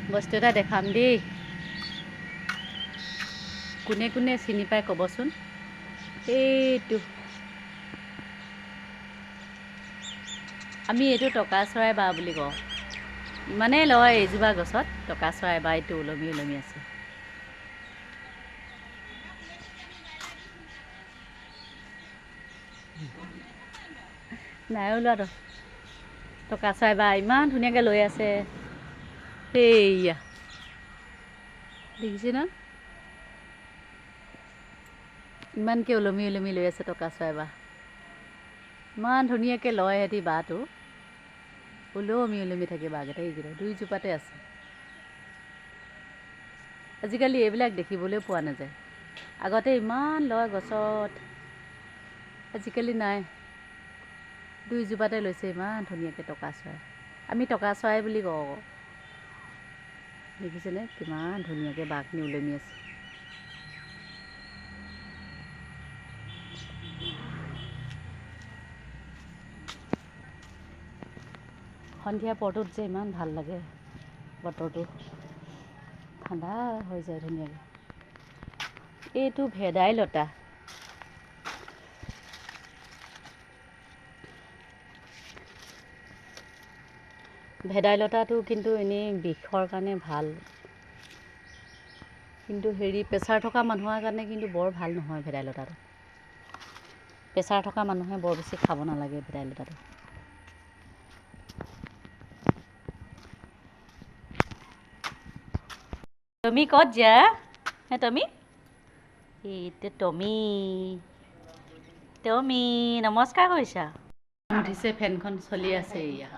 বস্তু এটা দেখাম দেই। কোনে কোনে চিনি পায় ক'বচোন। এইটো আমি এইটো টকা চৰাই বাঁহ বুলি কওঁ। ইমানেই লয় এইজোপা গছত টকা চৰাই বাঁহ এইটো ওলমি ওলমি আছে। নাই ওলোৱাটো টকা চৰাই বাঁহ ইমান ধুনীয়াকৈ লৈ আছে। সেইয়া দেখিছে ন, ইমানকৈ ওলমি ওলমি লৈ আছে টকা চৰাই বাঁহ। ইমান ধুনীয়াকৈ লয় সিহঁতি বাঁহটো, ওলমি ওলমি থাকে বাঁহকেইটা। এইকেইটা দুইজোপাতে আছে। আজিকালি এইবিলাক দেখিবলৈ পোৱা নাযায়। আগতে ইমান লয় গছত, আজিকালি নাই। দুইজোপাতে লৈছে ইমান ধুনীয়াকৈ টকা চৰাই। আমি টকা চৰাই বুলি কওঁ আকৌ। দেখিছেনে কিমান ধুনীয়াকৈ বাঁহখিনি ওলমি আছে। সন্ধিয়া পৰটোত যে ইমান ভাল লাগে, বতৰটো ঠাণ্ডা হৈ যায় ধুনীয়াকৈ। এইটো ভেদাইলতা। ভেদাইলতাটো কিন্তু এনেই বিষৰ কাৰণে ভাল, কিন্তু প্ৰেছাৰ থকা মানুহৰ কাৰণে কিন্তু বৰ ভাল নহয় ভেদাইলতাটো। প্ৰেছাৰ থকা মানুহে বৰ বেছি খাব নালাগে ভেদাইলতাটো। টমি ক'ত যা? হে টমি, এইটো টমি নমস্কাৰ কৰিছা। উঠিছে, ফেনখন চলি আছে। এয়া